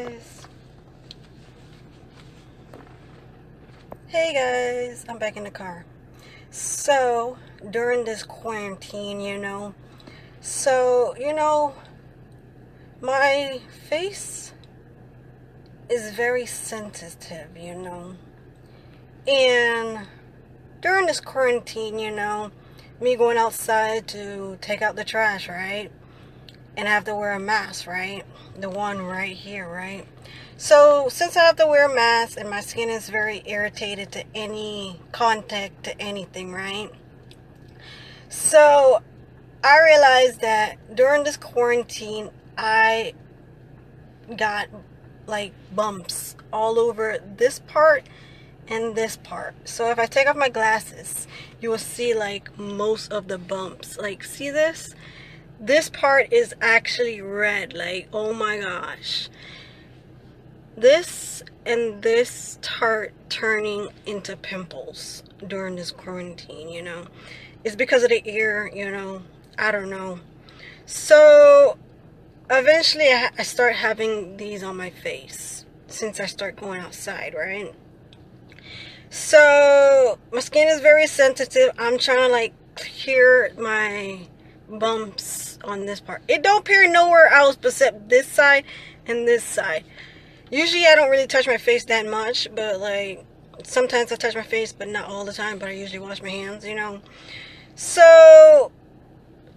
guys. Hey guys, I'm back in the car. So, during this quarantine, my face is very sensitive, And during this quarantine, me going outside to take out the trash, right? And I have to wear a mask, right? The one right here, right? So since I have to wear a mask and my skin is very irritated to any contact to anything, right? So I realized that during this quarantine, I got like bumps all over this part and this part. So if I take off my glasses, you will see like most of the bumps. Like, see this? This part is actually red. Like, oh my gosh. This and this start turning into pimples during this quarantine, It's because of the ear, I don't know. So eventually I start having these on my face since I start going outside, right? So my skin is very sensitive. I'm trying to like clear my bumps on this part. It don't appear nowhere else except this side and this side. Usually I don't really touch my face that much, but like sometimes I touch my face, but not all the time. But I usually wash my hands, So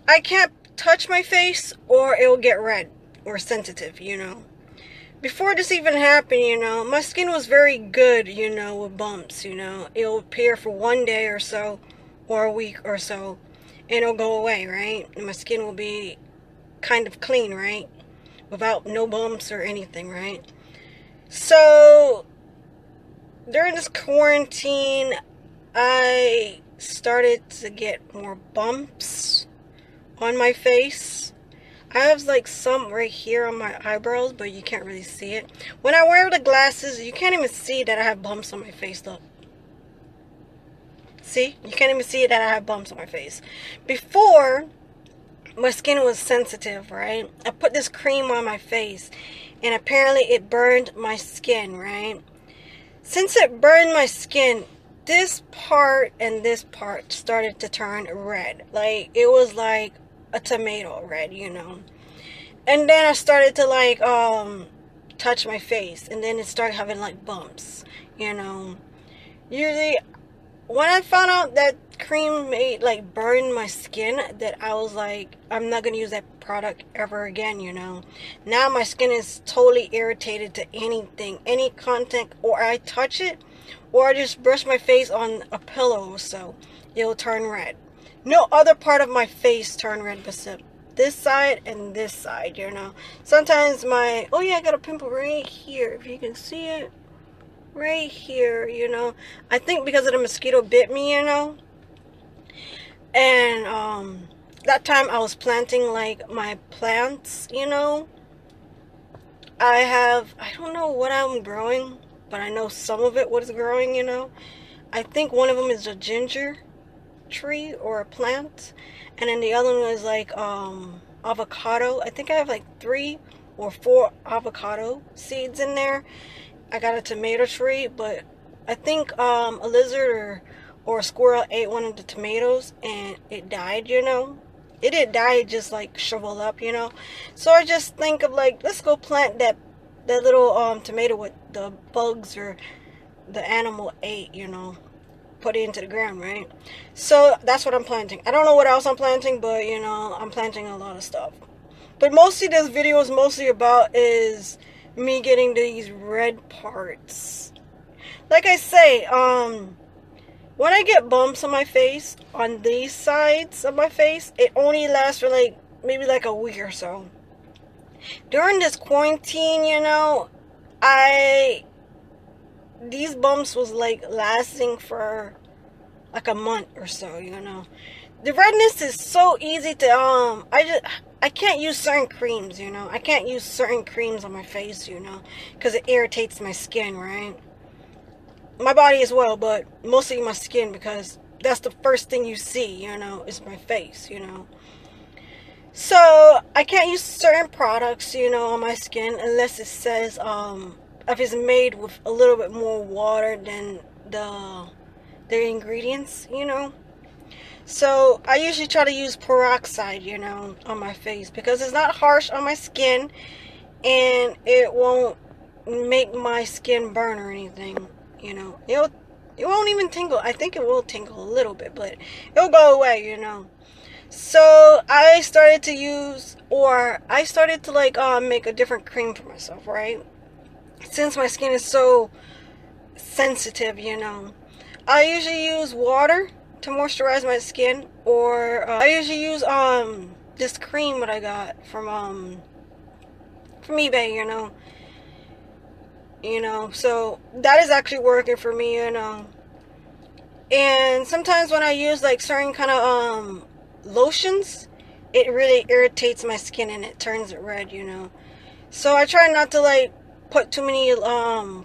I can't touch my face or it will get red or sensitive, Before this even happened, my skin was very good, with bumps, It'll appear for one day or so, or a week or so, and it'll go away, right? And my skin will be kind of clean, right? Without no bumps or anything, right? So during this quarantine, I started to get more bumps on my face. I have like some right here on my eyebrows, but you can't really see it. When I wear the glasses, you can't even see that I have bumps on my face. Look. See? You can't even see that I have bumps on my face. Before, my skin was sensitive, right? I put this cream on my face, and apparently it burned my skin, right? Since it burned my skin, this part and this part started to turn red. Like, it was like a tomato red, And then I started to like touch my face, and then it started having like bumps, Usually when I found out that cream made like burn my skin, that I was like, I'm not gonna use that product ever again, Now my skin is totally irritated to anything, any contact, or I touch it, or I just brush my face on a pillow or so, it'll turn red. No other part of my face turn red except this side and this side, Sometimes I got a pimple right here, if you can see it. Right here, I think because of the mosquito bit me, And that time I was planting like my plants, I don't know what I'm growing, but I know some of it was growing, I think one of them is a ginger tree or a plant, and then the other one is like avocado. I think I have like 3 or 4 avocado seeds in there. I got a tomato tree, but I think a lizard or a squirrel ate one of the tomatoes and it died, It didn't die, it just like shriveled up, So I just think of like, let's go plant that little tomato with the bugs or the animal ate, put it into the ground, right? So that's what I'm planting. I don't know what else I'm planting, but I'm planting a lot of stuff. But mostly this video is mostly about is me getting these red parts. Like I say, when I get bumps on my face, on these sides of my face, it only lasts for like maybe like a week or so. During this quarantine, these bumps was like lasting for like a month or so, The redness is so easy to I can't use certain creams, I can't use certain creams on my face, because it irritates my skin, right? My body as well, but mostly my skin, because that's the first thing you see, is my face, So I can't use certain products, on my skin unless it says if it's made with a little bit more water than the ingredients. So I usually try to use peroxide, on my face because it's not harsh on my skin and it won't make my skin burn or anything. It won't even tingle. I think it will tingle a little bit, but it'll go away. So I started to like make a different cream for myself, right? Since my skin is so sensitive. I usually use water to moisturize my skin, or I usually use this cream that I got from eBay. So that is actually working for me. And sometimes when I use like certain kind of lotions, it really irritates my skin and it turns it red. So I try not to like put too many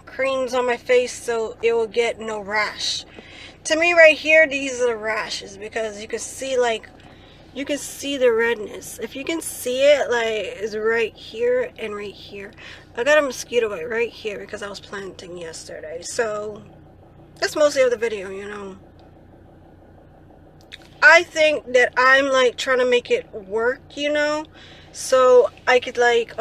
creams on my face so it will get no rash. To me right here, these are the rashes because you can see the redness. If you can see it, like, it's right here and right here. I got a mosquito bite right here because I was planting yesterday. So that's mostly of the video. I think that I'm like trying to make it work. So I could like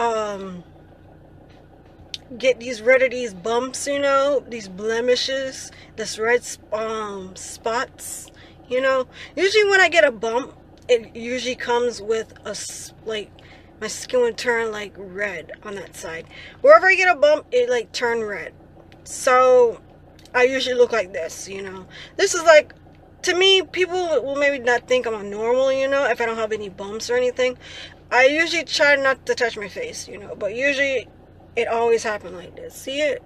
get rid of these bumps, these blemishes, this red spots. Usually when I get a bump, it usually comes with like my skin would turn like red on that side. Wherever I get a bump, it like turn red. So I usually look like this. This is like, to me, people will maybe not think I'm a normal, if I don't have any bumps or anything. I usually try not to touch my face, but usually it always happens like this. See it?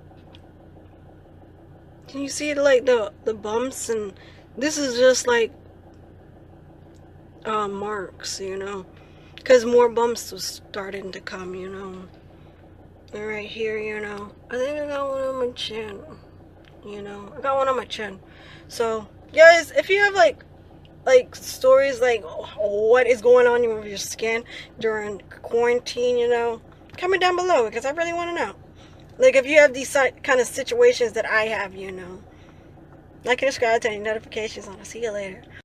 Can you see it, like the bumps? And this is just like marks, because more bumps was starting to come, and right here, I think I got one on my chin. I got one on my chin. So guys, if you have like stories like what is going on with your skin during quarantine, comment down below because I really want to know. Like if you have these kind of situations that I have. Like and subscribe to any notifications on. I'll see you later.